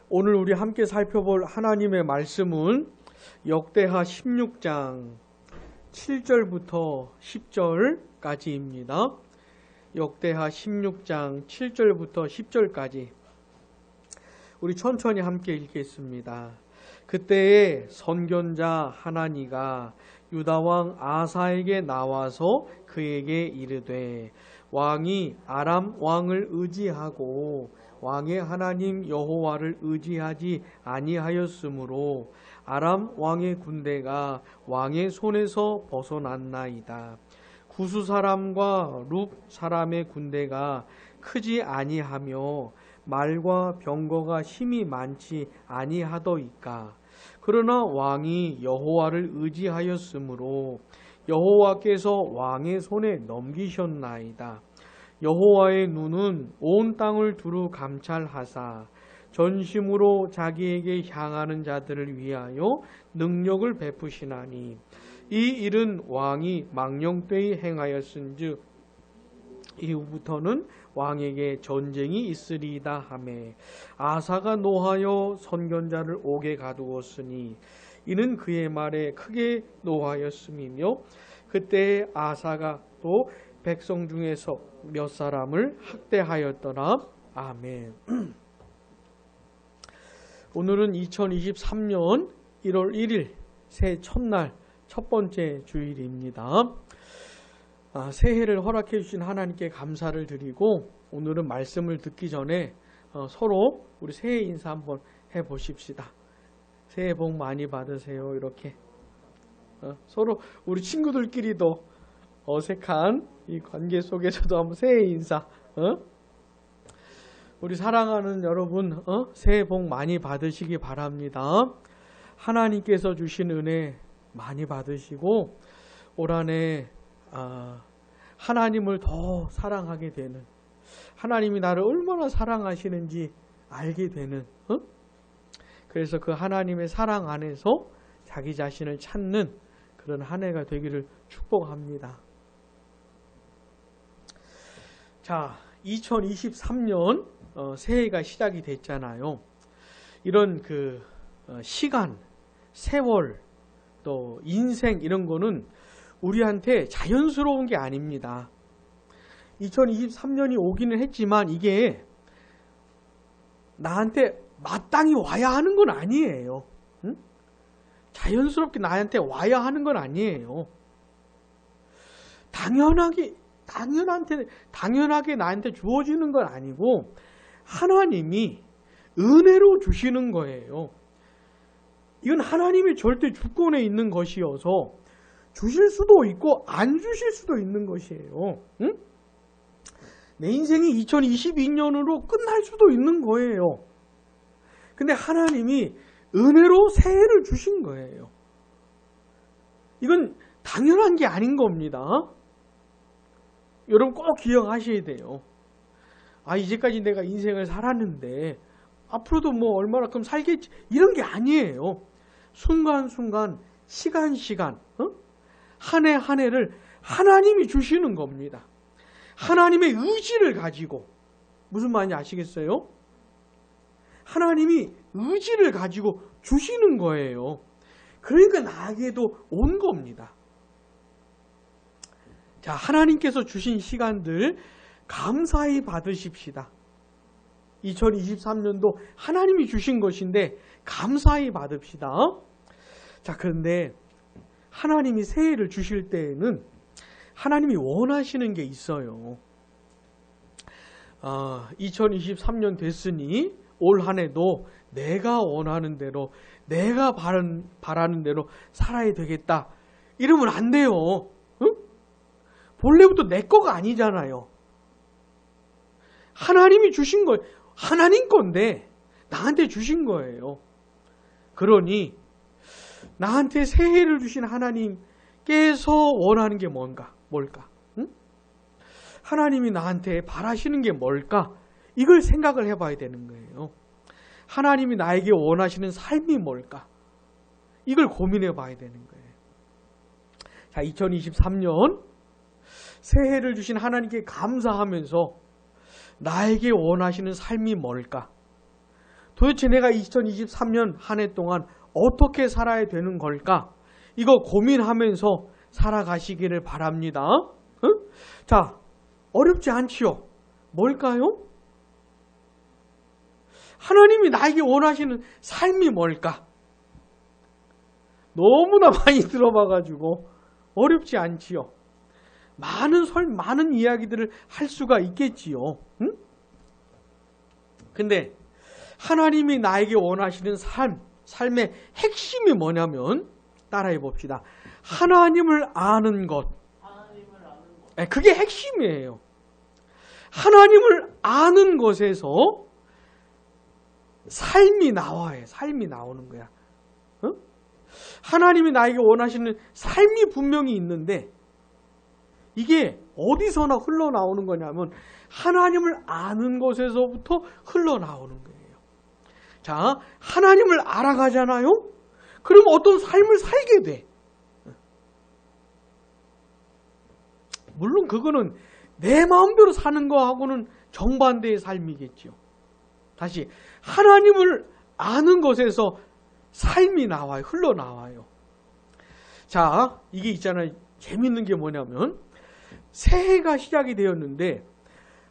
오늘 우리 함께 살펴볼 하나님의 말씀은 역대하 16장 7절부터 10절까지입니다. 역대하 16장 7절부터 10절까지 우리 천천히 함께 읽겠습니다. 그때에 선견자 하나니가 유다왕 아사에게 나와서 그에게 이르되 왕이 아람 왕을 의지하고 왕의 하나님 여호와를 의지하지 아니하였으므로 아람 왕의 군대가 왕의 손에서 벗어났나이다. 구스 사람과 룩 사람의 군대가 크지 아니하며 말과 병거가 힘이 많지 아니하더이까. 그러나 왕이 여호와를 의지하였으므로 여호와께서 왕의 손에 넘기셨나이다. 여호와의 눈은 온 땅을 두루 감찰하사 전심으로 자기에게 향하는 자들을 위하여 능력을 베푸시나니 이 일은 왕이 망령되이 행하였은즉 이후부터는 왕에게 전쟁이 있으리이다 하매 아사가 노하여 선견자를 옥에 가두었으니 이는 그의 말에 크게 노하였음이며 그때 아사가 또 백성 중에서 몇 사람을 학대하였더라. 아멘. 오늘은 2023년 1월 1일 새해 첫날 첫 번째 주일입니다. 새해를 허락해 주신 하나님께 감사를 드리고 오늘은 말씀을 듣기 전에 서로 우리 새해 인사 한번 해보십시다. 새해 복 많이 받으세요. 이렇게 서로 우리 친구들끼리도 어색한 이 관계 속에서도 한번 새해 인사. 우리 사랑하는 여러분 새해 복 많이 받으시기 바랍니다. 하나님께서 주신 은혜 많이 받으시고 올 한해 하나님을 더 사랑하게 되는, 하나님이 나를 얼마나 사랑하시는지 알게 되는, 그래서 그 하나님의 사랑 안에서 자기 자신을 찾는 그런 한 해가 되기를 축복합니다. 자, 2023년 새해가 시작이 됐잖아요. 이런 그 시간, 세월, 또 인생 이런 거는 우리한테 자연스러운 게 아닙니다. 2023년이 오기는 했지만 이게 나한테 마땅히 와야 하는 건 아니에요. 응? 자연스럽게 나한테 와야 하는 건 아니에요. 당연하게 나한테 주어지는 건 아니고 하나님이 은혜로 주시는 거예요. 이건 하나님의 절대 주권에 있는 것이어서 주실 수도 있고 안 주실 수도 있는 것이에요. 응? 내 인생이 2022년으로 끝날 수도 있는 거예요. 근데 하나님이 은혜로 새해를 주신 거예요. 이건 당연한 게 아닌 겁니다. 여러분 꼭 기억하셔야 돼요. 이제까지 내가 인생을 살았는데 앞으로도 뭐 얼마나큼 살겠지 이런 게 아니에요. 순간순간 시간 한 해 한 해를 하나님이 주시는 겁니다. 하나님의 의지를 가지고, 무슨 말인지 아시겠어요? 하나님이 의지를 가지고 주시는 거예요. 그러니까 나에게도 온 겁니다. 자, 하나님께서 주신 시간들 감사히 받으십시다. 2023년도 하나님이 주신 것인데 감사히 받읍시다. 자, 그런데 하나님이 새해를 주실 때에는 하나님이 원하시는 게 있어요. 2023년 됐으니 올 한 해도 내가 원하는 대로, 내가 바라는 대로 살아야 되겠다. 이러면 안 돼요. 응? 본래부터 내 거가 아니잖아요. 하나님이 주신 거예요. 하나님 건데 나한테 주신 거예요. 그러니 나한테 새해를 주신 하나님께서 원하는 게 뭘까? 응? 하나님이 나한테 바라시는 게 뭘까? 이걸 생각을 해봐야 되는 거예요. 하나님이 나에게 원하시는 삶이 뭘까? 이걸 고민해 봐야 되는 거예요. 자, 2023년 새해를 주신 하나님께 감사하면서 나에게 원하시는 삶이 뭘까? 도대체 내가 2023년 한 해 동안 어떻게 살아야 되는 걸까? 이거 고민하면서 살아가시기를 바랍니다. 응? 자, 어렵지 않지요? 뭘까요? 하나님이 나에게 원하시는 삶이 뭘까? 너무나 많이 들어봐가지고 어렵지 않지요? 많은 이야기들을 할 수가 있겠지요. 응? 근데 하나님이 나에게 원하시는 삶의 핵심이 뭐냐면 따라해 봅시다. 하나님을 아는 것. 그게 핵심이에요. 하나님을 아는 것에서 삶이 나와요. 삶이 나오는 거야. 어? 하나님이 나에게 원하시는 삶이 분명히 있는데 이게 어디서나 흘러나오는 거냐면 하나님을 아는 것에서부터 흘러나오는 거예요. 자, 하나님을 알아가잖아요? 그럼 어떤 삶을 살게 돼. 물론 그거는 내 마음대로 사는 거하고는 정반대의 삶이겠죠. 다시 하나님을 아는 것에서 삶이 나와요. 흘러나와요. 자, 이게 있잖아요. 재밌는 게 뭐냐면 새해가 시작이 되었는데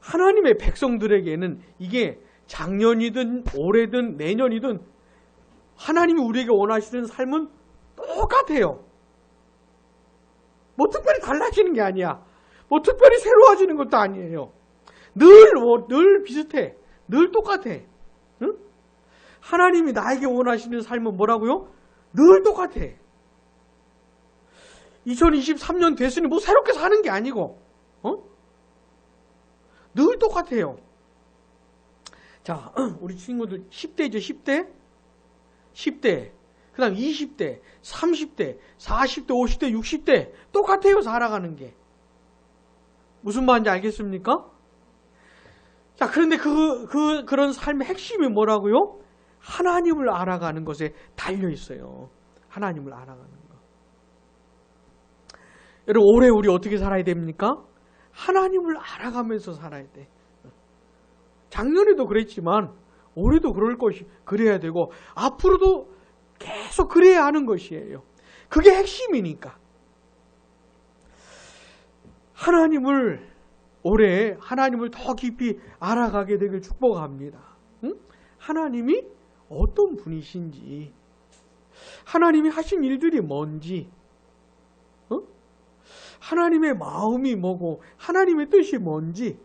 하나님의 백성들에게는 이게 작년이든 올해든 내년이든 하나님이 우리에게 원하시는 삶은 똑같아요. 뭐 특별히 달라지는 게 아니야. 뭐 특별히 새로워지는 것도 아니에요. 늘 비슷해. 늘 똑같아. 응? 하나님이 나에게 원하시는 삶은 뭐라고요? 늘 똑같아. 2023년 됐으니 뭐 새롭게 사는 게 아니고 늘 똑같아요. 자, 우리 친구들 10대죠. 10대 그 다음 20대 30대 40대 50대 60대 똑같아요. 살아가는 게. 무슨 말인지 알겠습니까? 자, 그런데 그런 삶의 핵심이 뭐라고요? 하나님을 알아가는 것에 달려 있어요. 하나님을 알아가는 것. 여러분, 올해 우리 어떻게 살아야 됩니까? 하나님을 알아가면서 살아야 돼. 작년에도 그랬지만 올해도 그래야 되고 앞으로도 계속 그래야 하는 것이에요. 그게 핵심이니까. 올해 하나님을 더 깊이 알아가게 되길 축복합니다. 응? 하나님이 어떤 분이신지, 하나님이 하신 일들이 뭔지, 하나님의 마음이 뭐고, 하나님의 뜻이 뭔지,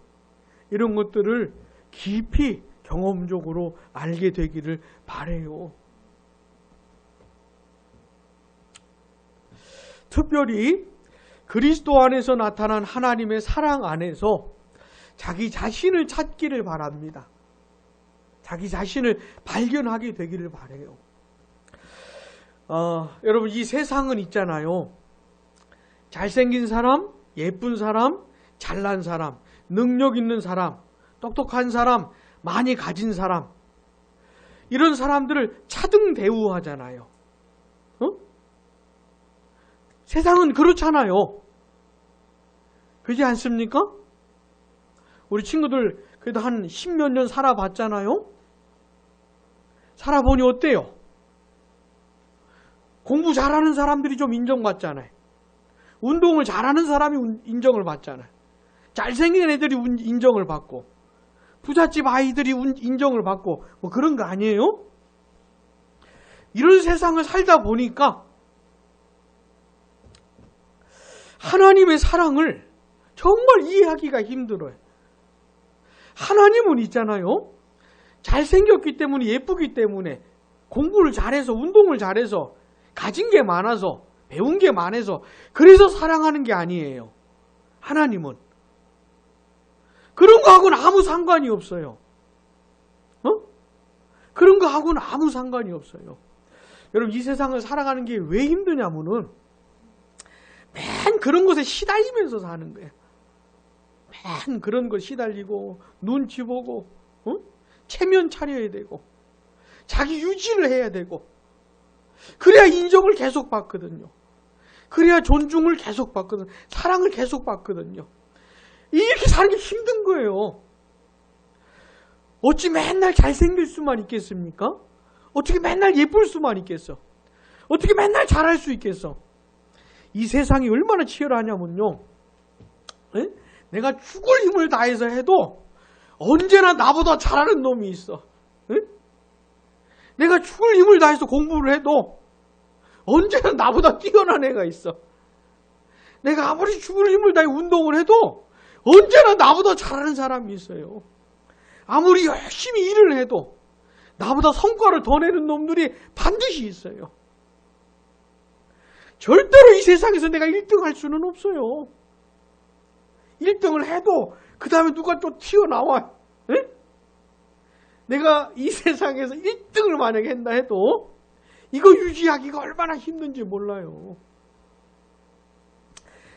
이런 것들을 깊이 경험적으로 알게 되기를 바라요. 특별히 그리스도 안에서 나타난 하나님의 사랑 안에서 자기 자신을 찾기를 바랍니다. 자기 자신을 발견하게 되기를 바라요. 여러분, 이 세상은 있잖아요. 잘생긴 사람, 예쁜 사람, 잘난 사람, 능력 있는 사람, 똑똑한 사람, 많이 가진 사람, 이런 사람들을 차등 대우하잖아요. 세상은 그렇잖아요. 그렇지 않습니까? 우리 친구들 그래도 한 10몇 년 살아봤잖아요. 살아보니 어때요? 공부 잘하는 사람들이 좀 인정받잖아요. 운동을 잘하는 사람이 인정을 받잖아요. 잘생긴 애들이 인정을 받고, 부잣집 아이들이 인정을 받고, 뭐 그런 거 아니에요? 이런 세상을 살다 보니까 하나님의 사랑을 정말 이해하기가 힘들어요. 하나님은 있잖아요. 잘생겼기 때문에, 예쁘기 때문에, 공부를 잘해서, 운동을 잘해서, 가진 게 많아서, 배운 게 많아서, 그래서 사랑하는 게 아니에요. 하나님은. 그런 거하고는 아무 상관이 없어요. 그런 거하고는 아무 상관이 없어요. 여러분, 이 세상을 살아가는 게 왜 힘드냐면은 맨 그런 것에 시달리면서 사는 거예요. 맨 그런 거 시달리고 눈치 보고 체면 차려야 되고 자기 유지를 해야 되고 그래야 인정을 계속 받거든요. 그래야 존중을 계속 받거든요. 사랑을 계속 받거든요. 이렇게 사는 게 힘든 거예요. 어찌 맨날 잘생길 수만 있겠습니까? 어떻게 맨날 예쁠 수만 있겠어? 어떻게 맨날 잘할 수 있겠어? 이 세상이 얼마나 치열하냐면요. 에? 내가 죽을 힘을 다해서 해도 언제나 나보다 잘하는 놈이 있어. 에? 내가 죽을 힘을 다해서 공부를 해도 언제나 나보다 뛰어난 애가 있어. 내가 아무리 죽을 힘을 다해 운동을 해도 언제나 나보다 잘하는 사람이 있어요. 아무리 열심히 일을 해도 나보다 성과를 더 내는 놈들이 반드시 있어요. 절대로 이 세상에서 내가 1등 할 수는 없어요. 1등을 해도 그 다음에 누가 또 튀어나와. 에? 내가 이 세상에서 1등을 만약에 한다 해도 이거 유지하기가 얼마나 힘든지 몰라요.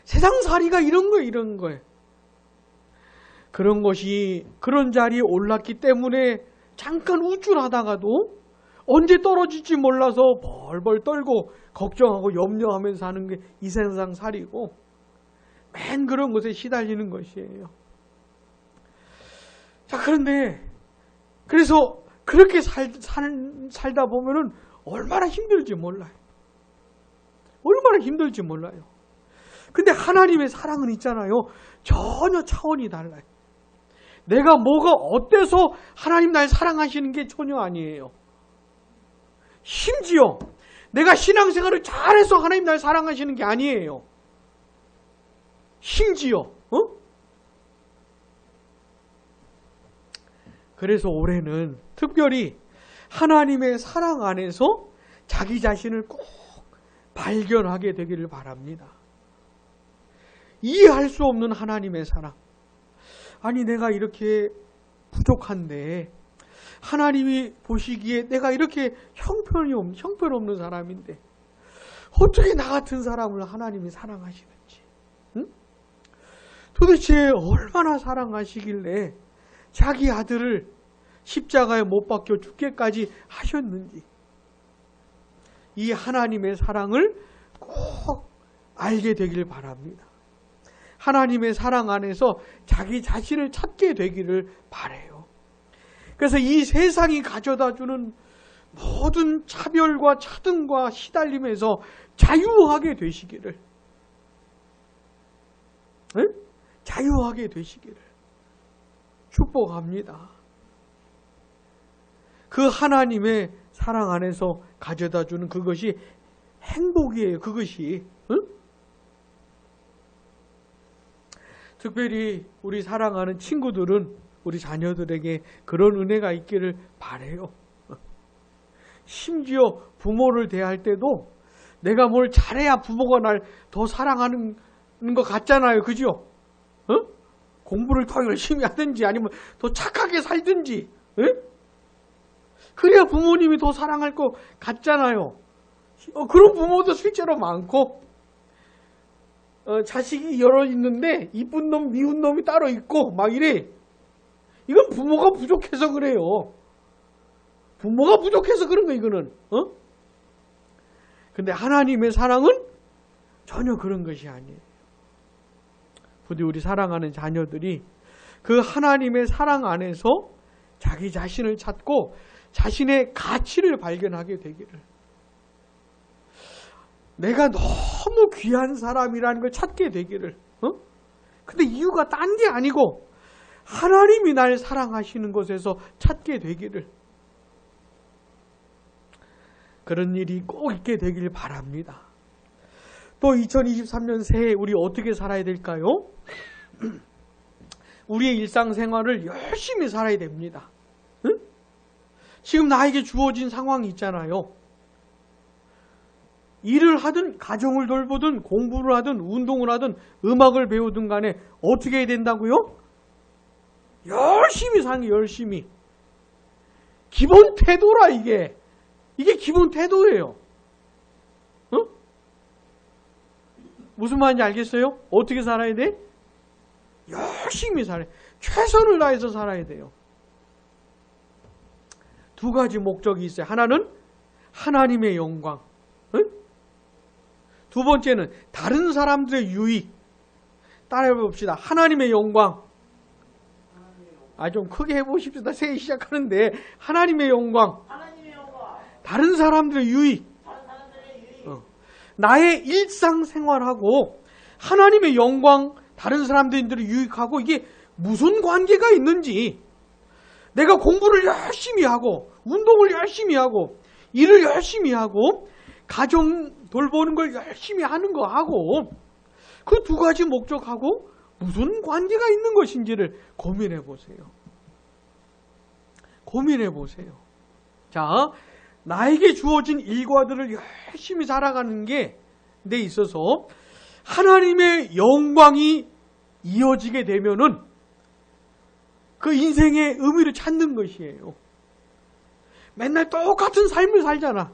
세상살이가 이런 거예요. 그런 것이 그런 자리에 올랐기 때문에 잠깐 우쭐하다가도 언제 떨어질지 몰라서 벌벌 떨고 걱정하고 염려하면서 사는 게 이 세상살이고 맨 그런 것에 시달리는 것이에요. 자, 그래서 그렇게 살다 보면은 얼마나 힘들지 몰라요. 얼마나 힘들지 몰라요. 근데 하나님의 사랑은 있잖아요. 전혀 차원이 달라요. 내가 뭐가 어때서 하나님 날 사랑하시는 게 전혀 아니에요. 심지어 내가 신앙생활을 잘해서 하나님 날 사랑하시는 게 아니에요. 심지어 그래서 올해는 특별히 하나님의 사랑 안에서 자기 자신을 꼭 발견하게 되기를 바랍니다. 이해할 수 없는 하나님의 사랑. 아니, 내가 이렇게 부족한데 하나님이 보시기에 내가 이렇게 형편없는 사람인데 어떻게 나 같은 사람을 하나님이 사랑하시는지, 응? 도대체 얼마나 사랑하시길래 자기 아들을 십자가에 못 박혀 죽게까지 하셨는지, 이 하나님의 사랑을 꼭 알게 되길 바랍니다. 하나님의 사랑 안에서 자기 자신을 찾게 되기를 바라요. 그래서 이 세상이 가져다주는 모든 차별과 차등과 시달림에서 자유하게 되시기를, 자유하게 되시기를 축복합니다. 그 하나님의 사랑 안에서 가져다주는 그것이 행복이에요. 그것이. 특별히 우리 사랑하는 친구들은 우리 자녀들에게 그런 은혜가 있기를 바라요. 심지어 부모를 대할 때도 내가 뭘 잘해야 부모가 날 더 사랑하는 것 같잖아요. 그죠? 공부를 더 열심히 하든지 아니면 더 착하게 살든지, 그래야 부모님이 더 사랑할 것 같잖아요. 그런 부모도 실제로 많고, 자식이 여러 있는데 이쁜 놈 미운 놈이 따로 있고 막 이래. 이건 부모가 부족해서 그래요. 부모가 부족해서 그런 거 이거는. 근데 하나님의 사랑은 전혀 그런 것이 아니에요. 부디 우리 사랑하는 자녀들이 그 하나님의 사랑 안에서 자기 자신을 찾고 자신의 가치를 발견하게 되기를. 내가 너무 귀한 사람이라는 걸 찾게 되기를. 근데 이유가 딴 게 아니고 하나님이 날 사랑하시는 것에서 찾게 되기를. 그런 일이 꼭 있게 되길 바랍니다. 또 2023년 새해 우리 어떻게 살아야 될까요? 우리의 일상생활을 열심히 살아야 됩니다. 지금 나에게 주어진 상황이 있잖아요. 일을 하든 가정을 돌보든 공부를 하든 운동을 하든 음악을 배우든 간에 어떻게 해야 된다고요? 열심히 사는 게 열심히. 기본 태도라 이게. 이게 기본 태도예요. 무슨 말인지 알겠어요? 어떻게 살아야 돼? 열심히 살아야 돼. 최선을 다해서 살아야 돼요. 두 가지 목적이 있어요. 하나는 하나님의 영광. 두 번째는 다른 사람들의 유익. 따라해 봅시다. 하나님의 영광. 좀 크게 해보십시다. 새해 시작하는데 하나님의 영광, 하나님의 영광, 다른 사람들의 유익, 다른 사람들의 유익, 나의 일상생활하고 하나님의 영광, 다른 사람들의 유익하고 이게 무슨 관계가 있는지, 내가 공부를 열심히 하고 운동을 열심히 하고 일을 열심히 하고 가정 돌보는 걸 열심히 하는 거하고 그 두 가지 목적하고 무슨 관계가 있는 것인지를 고민해 보세요. 고민해 보세요. 자, 나에게 주어진 일과들을 열심히 살아가는 게 내 있어서 하나님의 영광이 이어지게 되면은 그 인생의 의미를 찾는 것이에요. 맨날 똑같은 삶을 살잖아.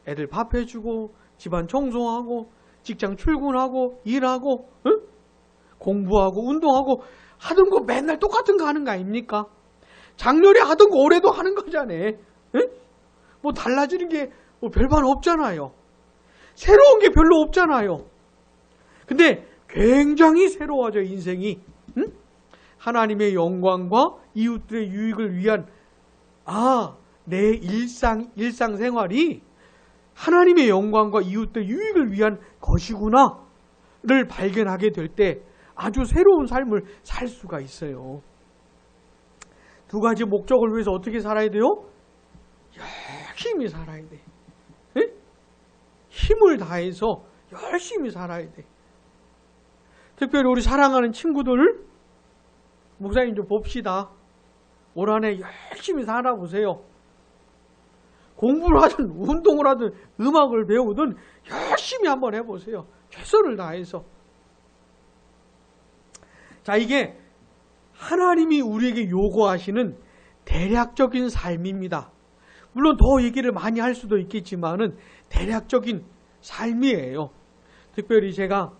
애들 밥 해주고 집안 청소하고 직장 출근하고 일하고 공부하고 운동하고 하던 거 맨날 똑같은 거 하는 거 아닙니까? 작년에 하던 거 올해도 하는 거잖아요. 뭐 달라지는 게 뭐 별반 없잖아요. 새로운 게 별로 없잖아요. 근데 굉장히 새로워져 인생이. 하나님의 영광과 이웃들의 유익을 위한 내 일상생활이 하나님의 영광과 이웃들의 유익을 위한 것이구나를 발견하게 될 때 아주 새로운 삶을 살 수가 있어요. 두 가지 목적을 위해서 어떻게 살아야 돼요? 열심히 살아야 돼. 힘을 다해서 열심히 살아야 돼. 특별히 우리 사랑하는 친구들, 목사님 좀 봅시다. 올 한 해 열심히 살아보세요. 공부를 하든 운동을 하든 음악을 배우든 열심히 한번 해보세요. 최선을 다해서. 자, 이게 하나님이 우리에게 요구하시는 대략적인 삶입니다. 물론 더 얘기를 많이 할 수도 있겠지만은 대략적인 삶이에요. 특별히 제가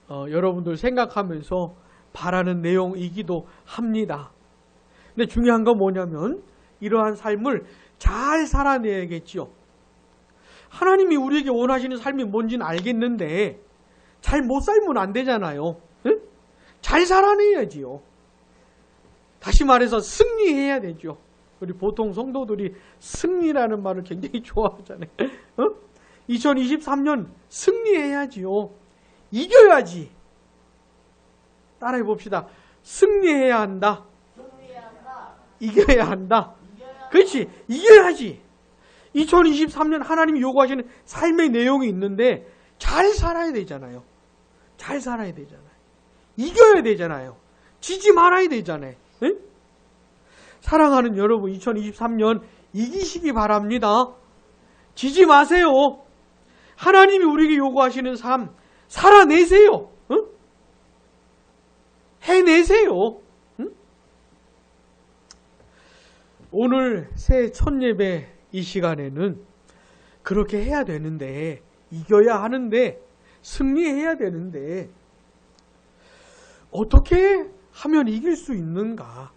여러분들 생각하면서 바라는 내용이기도 합니다. 근데 중요한 건 뭐냐면 이러한 삶을 잘 살아내야겠지요. 하나님이 우리에게 원하시는 삶이 뭔지는 알겠는데 잘 못 살면 안 되잖아요. 응? 잘 살아내야지요. 다시 말해서 승리해야 되죠. 우리 보통 성도들이 승리라는 말을 굉장히 좋아하잖아요. 2023년 승리해야지요. 이겨야지. 따라해 봅시다. 승리해야 한다. 이겨야 한다. 그렇지. 이겨야지. 2023년 하나님이 요구하시는 삶의 내용이 있는데 잘 살아야 되잖아요. 잘 살아야 되잖아요. 이겨야 되잖아요. 지지 말아야 되잖아요. 응? 사랑하는 여러분, 2023년 이기시기 바랍니다. 지지 마세요. 하나님이 우리에게 요구하시는 삶 살아내세요. 응? 해내세요. 응? 오늘 새해 첫 예배 이 시간에는 그렇게 해야 되는데, 이겨야 하는데, 승리해야 되는데 어떻게 하면 이길 수 있는가?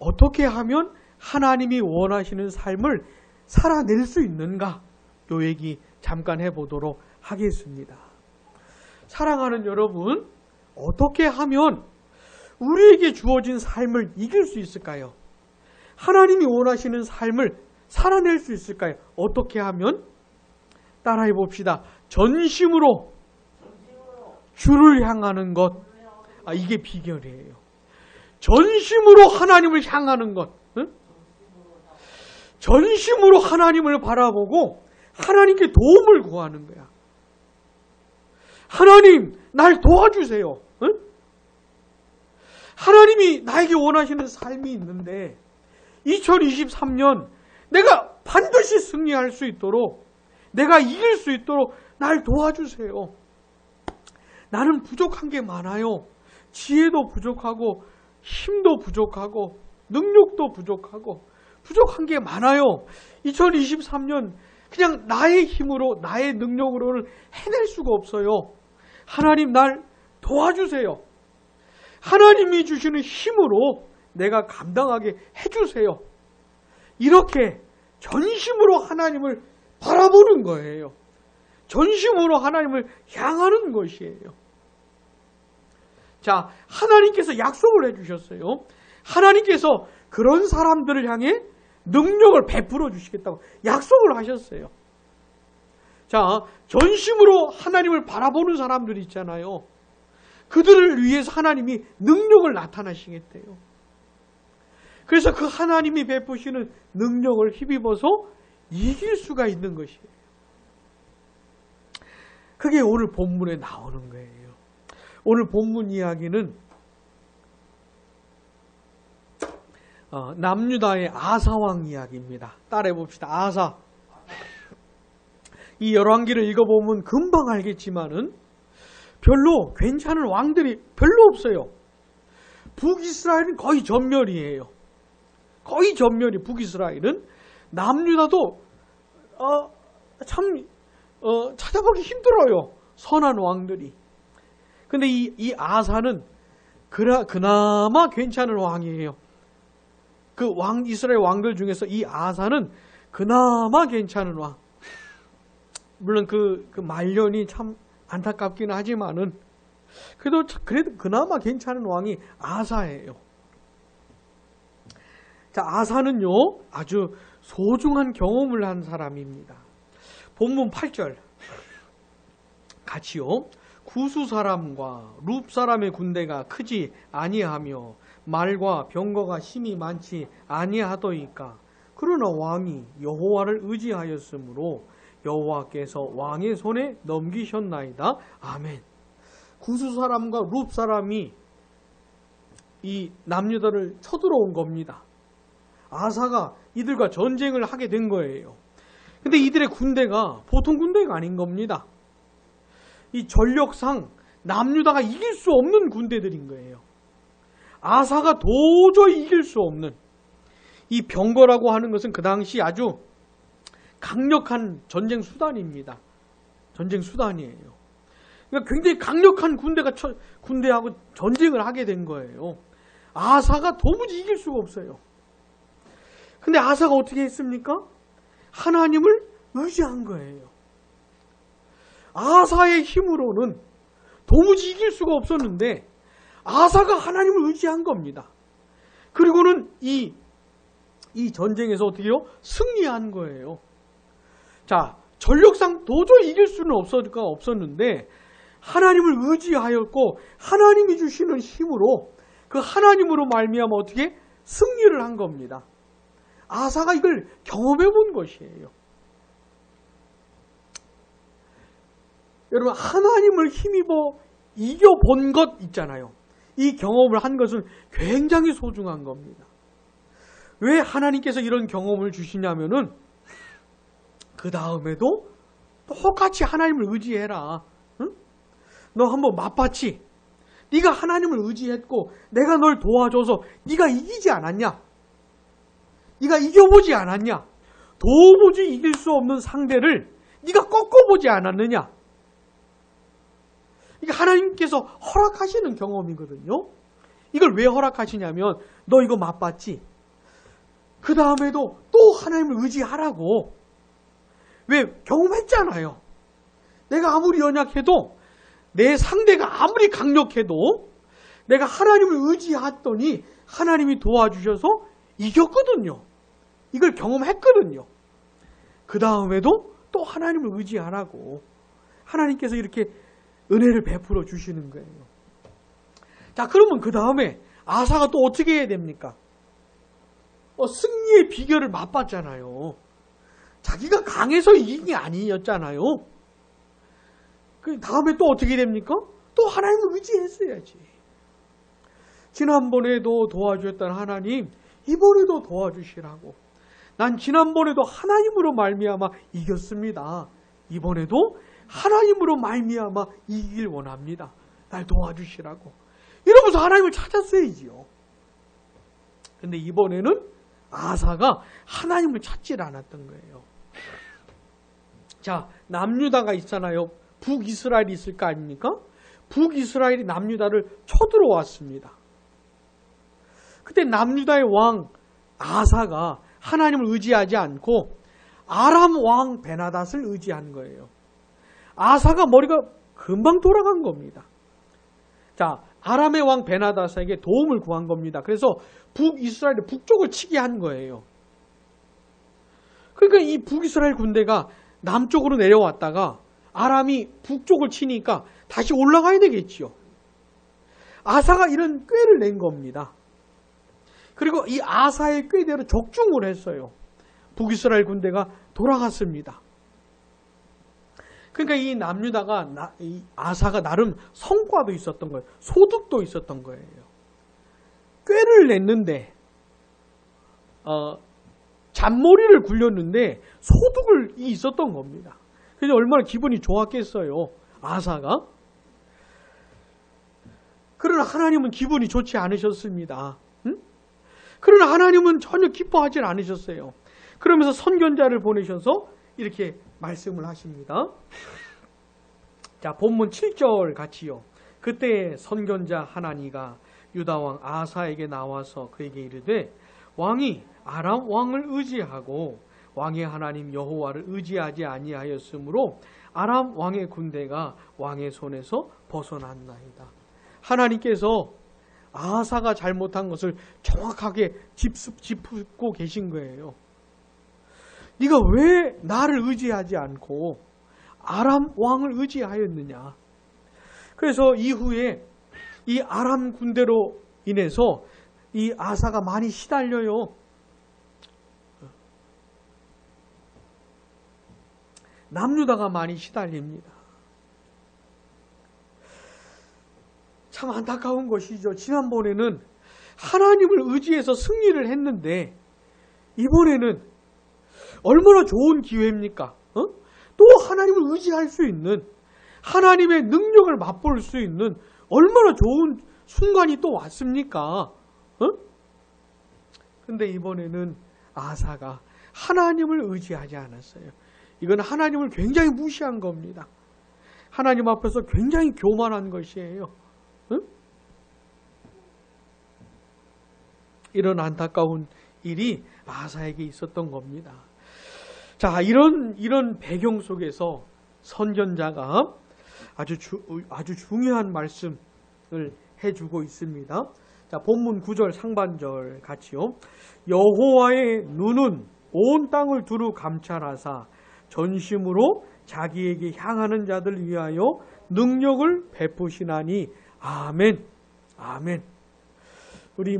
어떻게 하면 하나님이 원하시는 삶을 살아낼 수 있는가? 요 얘기 잠깐 해보도록 하겠습니다. 사랑하는 여러분, 어떻게 하면 우리에게 주어진 삶을 이길 수 있을까요? 하나님이 원하시는 삶을 살아낼 수 있을까요? 어떻게 하면? 따라해 봅시다. 전심으로 주를 향하는 것. 이게 비결이에요. 전심으로 하나님을 향하는 것. 응? 전심으로 하나님을 바라보고 하나님께 도움을 구하는 거야. 하나님, 날 도와주세요. 응? 하나님이 나에게 원하시는 삶이 있는데 2023년 내가 반드시 승리할 수 있도록, 내가 이길 수 있도록 날 도와주세요. 나는 부족한 게 많아요. 지혜도 부족하고 힘도 부족하고 능력도 부족하고 부족한 게 많아요. 2023년 그냥 나의 힘으로, 나의 능력으로는 해낼 수가 없어요. 하나님, 날 도와주세요. 하나님이 주시는 힘으로 내가 감당하게 해주세요. 이렇게 전심으로 하나님을 바라보는 거예요. 전심으로 하나님을 향하는 것이에요. 자, 하나님께서 약속을 해주셨어요. 하나님께서 그런 사람들을 향해 능력을 베풀어 주시겠다고 약속을 하셨어요. 자, 전심으로 하나님을 바라보는 사람들이 있잖아요. 그들을 위해서 하나님이 능력을 나타나시겠대요. 그래서 그 하나님이 베푸시는 능력을 힘입어서 이길 수가 있는 것이에요. 그게 오늘 본문에 나오는 거예요. 오늘 본문 이야기는 남유다의 아사왕 이야기입니다. 따라해 봅시다. 아사. 이 열왕기를 읽어보면 금방 알겠지만은 별로 괜찮은 왕들이 별로 없어요. 북이스라엘은 거의 전멸이에요. 거의 전멸이 북이스라엘은. 남유다도 참 찾아보기 힘들어요. 선한 왕들이. 근데 이 아사는 그나마 괜찮은 왕이에요. 그 이스라엘 왕들 중에서 이 아사는 그나마 괜찮은 왕. 물론 그 말년이 참 안타깝기는 하지만은 그래도 그나마 괜찮은 왕이 아사예요. 자, 아사는요 아주 소중한 경험을 한 사람입니다. 본문 8절 같이요. 구수 사람과 룹 사람의 군대가 크지 아니하며 말과 병거가 심히 많지 아니하더이까. 그러나 왕이 여호와를 의지하였으므로 여호와께서 왕의 손에 넘기셨나이다. 아멘. 구수 사람과 룹 사람이 이 남유다를 쳐들어온 겁니다. 아사가 이들과 전쟁을 하게 된 거예요. 근데 이들의 군대가 보통 군대가 아닌 겁니다. 이 전력상 남유다가 이길 수 없는 군대들인 거예요. 아사가 도저히 이길 수 없는 이 병거라고 하는 것은 그 당시 아주 강력한 전쟁 수단입니다. 전쟁 수단이에요. 그러니까 굉장히 강력한 군대하고 전쟁을 하게 된 거예요. 아사가 도무지 이길 수가 없어요. 근데 아사가 어떻게 했습니까? 하나님을 의지한 거예요. 아사의 힘으로는 도무지 이길 수가 없었는데 아사가 하나님을 의지한 겁니다. 그리고는 이 전쟁에서 어떻게 해요? 승리한 거예요. 자, 전력상 도저히 이길 수는 없었는데 하나님을 의지하였고 하나님이 주시는 힘으로 그 하나님으로 말미암아 어떻게 승리를 한 겁니다. 아사가 이걸 경험해 본 것이에요. 여러분, 하나님을 힘입어 이겨본 것 있잖아요. 이 경험을 한 것은 굉장히 소중한 겁니다. 왜 하나님께서 이런 경험을 주시냐면은 그 다음에도 똑같이 하나님을 의지해라. 응? 너 한번 맛봤지? 네가 하나님을 의지했고 내가 널 도와줘서 네가 이기지 않았냐? 네가 이겨보지 않았냐? 도무지 이길 수 없는 상대를 네가 꺾어보지 않았느냐? 이게 하나님께서 허락하시는 경험이거든요. 이걸 왜 허락하시냐면 너 이거 맛봤지? 그 다음에도 또 하나님을 의지하라고. 왜? 경험했잖아요. 내가 아무리 연약해도 내 상대가 아무리 강력해도 내가 하나님을 의지했더니 하나님이 도와주셔서 이겼거든요. 이걸 경험했거든요. 그 다음에도 또 하나님을 의지하라고 하나님께서 이렇게 은혜를 베풀어 주시는 거예요. 자, 그러면 그 다음에 아사가 또 어떻게 해야 됩니까? 승리의 비결을 맛봤잖아요. 자기가 강해서 이긴 게 아니었잖아요. 그 다음에 또 어떻게 됩니까? 또 하나님을 의지했어야지. 지난번에도 도와주셨던 하나님, 이번에도 도와주시라고. 난 지난번에도 하나님으로 말미암아 이겼습니다. 이번에도 하나님으로 말미암아 이기길 원합니다. 날 도와주시라고. 이러면서 하나님을 찾았어야지요. 근데 이번에는 아사가 하나님을 찾질 않았던 거예요. 자, 남유다가 있잖아요. 북이스라엘이 있을 거 아닙니까? 북이스라엘이 남유다를 쳐들어왔습니다. 그때 남유다의 왕 아사가 하나님을 의지하지 않고 아람 왕 베나닷을 의지한 거예요. 아사가 머리가 금방 돌아간 겁니다. 자, 아람의 왕 베나다사에게 도움을 구한 겁니다. 그래서 북이스라엘의 북쪽을 치게 한 거예요. 그러니까 이 북이스라엘 군대가 남쪽으로 내려왔다가 아람이 북쪽을 치니까 다시 올라가야 되겠지요. 아사가 이런 꾀를 낸 겁니다. 그리고 이 아사의 꾀대로 적중을 했어요. 북이스라엘 군대가 돌아갔습니다. 그러니까 이 남유다가 이 아사가 나름 성과도 있었던 거예요. 소득도 있었던 거예요. 꾀를 냈는데 잔머리를 굴렸는데 소득을 있었던 겁니다. 그래서 얼마나 기분이 좋았겠어요. 아사가. 그러나 하나님은 기분이 좋지 않으셨습니다. 응? 그러나 하나님은 전혀 기뻐하지 않으셨어요. 그러면서 선견자를 보내셔서 이렇게 말씀을 하십니다. 자, 본문 7절 같이요. 그때 선견자 하나니가 유다왕 아사에게 나와서 그에게 이르되 왕이 아람 왕을 의지하고 왕의 하나님 여호와를 의지하지 아니하였으므로 아람 왕의 군대가 왕의 손에서 벗어났나이다. 하나님께서 아사가 잘못한 것을 정확하게 짚고 계신 거예요. 네가 왜 나를 의지하지 않고 아람 왕을 의지하였느냐. 그래서 이후에 이 아람 군대로 인해서 이 아사가 많이 시달려요. 남유다가 많이 시달립니다. 참 안타까운 것이죠. 지난번에는 하나님을 의지해서 승리를 했는데 이번에는 얼마나 좋은 기회입니까? 또 하나님을 의지할 수 있는, 하나님의 능력을 맛볼 수 있는 얼마나 좋은 순간이 또 왔습니까? 근데 이번에는 아사가 하나님을 의지하지 않았어요. 이건 하나님을 굉장히 무시한 겁니다. 하나님 앞에서 굉장히 교만한 것이에요. 이런 안타까운 일이 아사에게 있었던 겁니다. 자, 이런 배경 속에서 선견자가 아주 중요한 말씀을 해주고 있습니다. 자, 본문 9절 상반절 같이요. 여호와의 눈은 온 땅을 두루 감찰하사 전심으로 자기에게 향하는 자들 위하여 능력을 베푸시나니 아멘. 아멘. 우리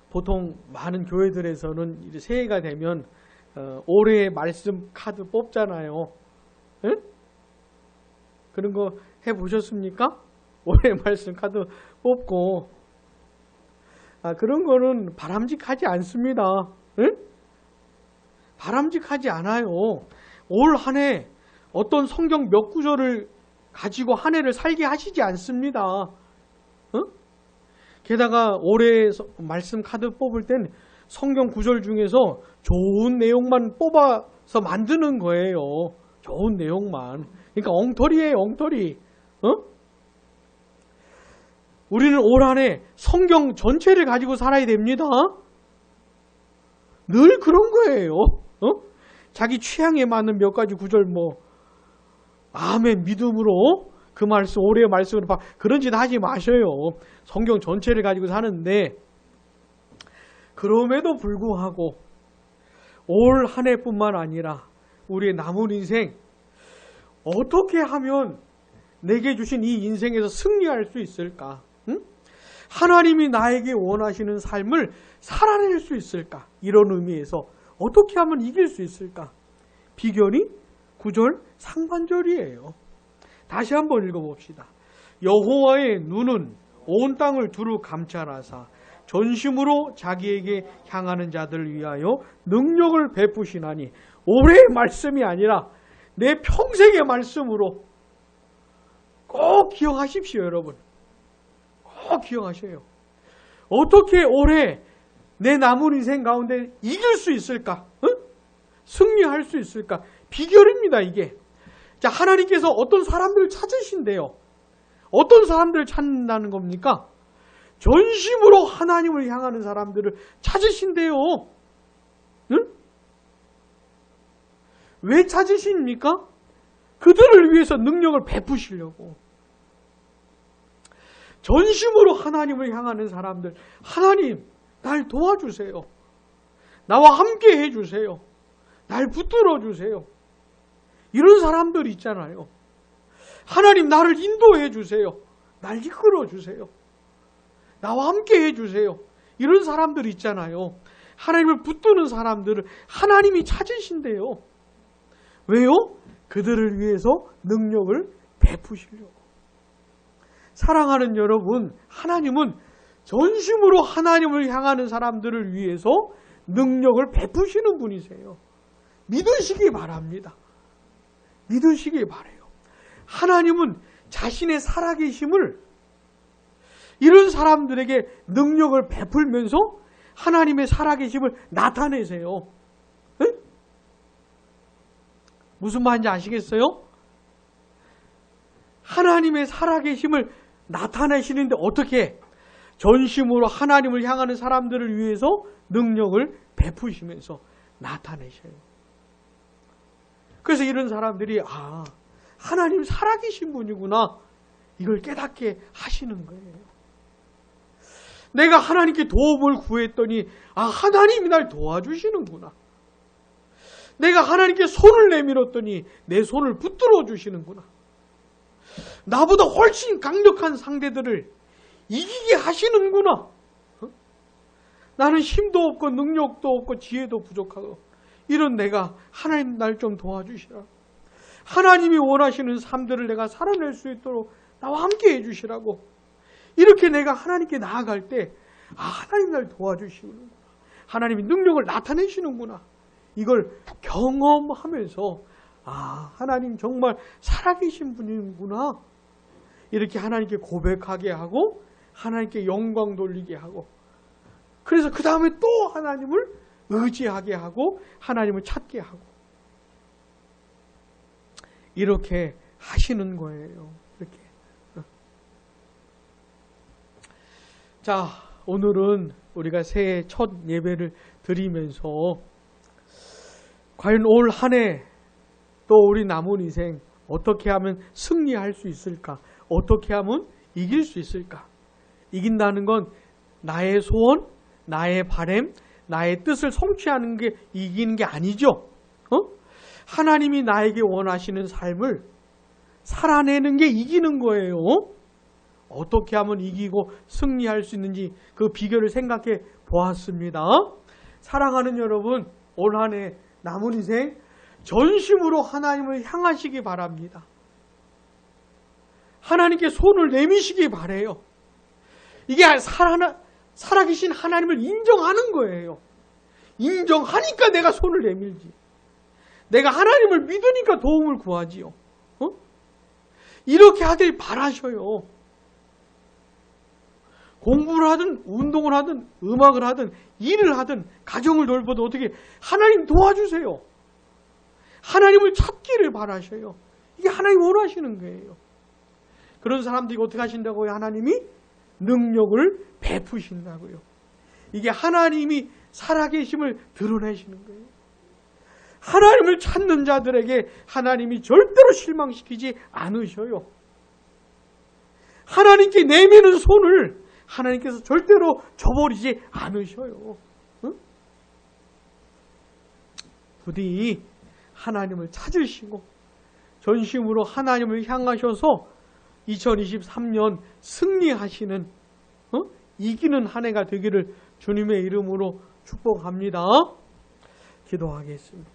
보통 많은 교회들에서는 이제 새해가 되면 올해의 말씀 카드 뽑잖아요. 에? 그런 거 해보셨습니까? 올해의 말씀 카드 뽑고 그런 거는 바람직하지 않습니다. 에? 바람직하지 않아요. 올 한 해 어떤 성경 몇 구절을 가지고 한 해를 살게 하시지 않습니다. 게다가 올해 말씀 카드 뽑을 땐 성경 구절 중에서 좋은 내용만 뽑아서 만드는 거예요. 좋은 내용만. 그러니까 엉터리예요, 엉터리. 우리는 올 한 해 성경 전체를 가지고 살아야 됩니다. 늘 그런 거예요. 자기 취향에 맞는 몇 가지 구절 아멘 믿음으로 그 말씀, 올해의 말씀으로 그런 짓 하지 마셔요. 성경 전체를 가지고 사는데 그럼에도 불구하고 올 한 해뿐만 아니라 우리의 남은 인생 어떻게 하면 내게 주신 이 인생에서 승리할 수 있을까? 응? 하나님이 나에게 원하시는 삶을 살아낼 수 있을까? 이런 의미에서 어떻게 하면 이길 수 있을까? 비결이 9절 상반절이에요. 다시 한번 읽어봅시다. 여호와의 눈은 온 땅을 두루 감찰하사 전심으로 자기에게 향하는 자들을 위하여 능력을 베푸시나니 올해의 말씀이 아니라 내 평생의 말씀으로 꼭 기억하십시오, 여러분. 꼭 기억하셔요. 어떻게 올해 내 남은 인생 가운데 이길 수 있을까? 승리할 수 있을까? 비결입니다, 이게. 자, 하나님께서 어떤 사람들을 찾으신대요. 어떤 사람들을 찾는다는 겁니까? 전심으로 하나님을 향하는 사람들을 찾으신대요. 응? 왜 찾으십니까? 그들을 위해서 능력을 베푸시려고. 전심으로 하나님을 향하는 사람들, 하나님 날 도와주세요. 나와 함께 해주세요. 날 붙들어 주세요. 이런 사람들 있잖아요. 하나님 나를 인도해 주세요. 날 이끌어 주세요. 나와 함께 해주세요. 이런 사람들 있잖아요. 하나님을 붙드는 사람들을 하나님이 찾으신대요. 왜요? 그들을 위해서 능력을 베푸시려고. 사랑하는 여러분, 하나님은 전심으로 하나님을 향하는 사람들을 위해서 능력을 베푸시는 분이세요. 믿으시기 바랍니다. 믿으시기 바라요. 하나님은 자신의 살아계심을 이런 사람들에게 능력을 베풀면서 하나님의 살아계심을 나타내세요. 에? 무슨 말인지 아시겠어요? 하나님의 살아계심을 나타내시는데 어떻게? 전심으로 하나님을 향하는 사람들을 위해서 능력을 베푸시면서 나타내셔요. 그래서 이런 사람들이 하나님 살아계신 분이구나, 이걸 깨닫게 하시는 거예요. 내가 하나님께 도움을 구했더니 하나님이 날 도와주시는구나. 내가 하나님께 손을 내밀었더니 내 손을 붙들어 주시는구나. 나보다 훨씬 강력한 상대들을 이기게 하시는구나. 나는 힘도 없고 능력도 없고 지혜도 부족하고 이런 내가 하나님 날 좀 도와주시라. 하나님이 원하시는 삶들을 내가 살아낼 수 있도록 나와 함께 해주시라고. 이렇게 내가 하나님께 나아갈 때 하나님 날 도와주시는구나. 하나님이 능력을 나타내시는구나. 이걸 경험하면서 하나님 정말 살아계신 분이구나. 이렇게 하나님께 고백하게 하고 하나님께 영광 돌리게 하고, 그래서 그 다음에 또 하나님을 의지하게 하고 하나님을 찾게 하고, 이렇게 하시는 거예요. 이렇게. 자, 오늘은 우리가 새해 첫 예배를 드리면서 과연 올 한 해 또 우리 남은 인생 어떻게 하면 승리할 수 있을까? 어떻게 하면 이길 수 있을까? 이긴다는 건 나의 소원, 나의 바람, 나의 뜻을 성취하는 게 이기는 게 아니죠. 하나님이 나에게 원하시는 삶을 살아내는 게 이기는 거예요. 어떻게 하면 이기고 승리할 수 있는지 그 비결을 생각해 보았습니다. 사랑하는 여러분, 올 한 해 남은 인생 전심으로 하나님을 향하시기 바랍니다. 하나님께 손을 내미시기 바라요. 이게 살아계신 하나님을 인정하는 거예요. 인정하니까 내가 손을 내밀지. 내가 하나님을 믿으니까 도움을 구하지요. 이렇게 하길 바라셔요. 공부를 하든 운동을 하든 음악을 하든 일을 하든 가정을 돌보든 어떻게 하나님 도와주세요. 하나님을 찾기를 바라셔요. 이게 하나님 원하시는 거예요. 그런 사람들이 어떻게 하신다고요? 하나님이 능력을 베푸신다고요. 이게 하나님이 살아계심을 드러내시는 거예요. 하나님을 찾는 자들에게 하나님이 절대로 실망시키지 않으셔요. 하나님께 내미는 손을 하나님께서 절대로 저버리지 않으셔요. 부디 하나님을 찾으시고 전심으로 하나님을 향하셔서 2023년 승리하시는 이기는 한 해가 되기를 주님의 이름으로 축복합니다. 기도하겠습니다.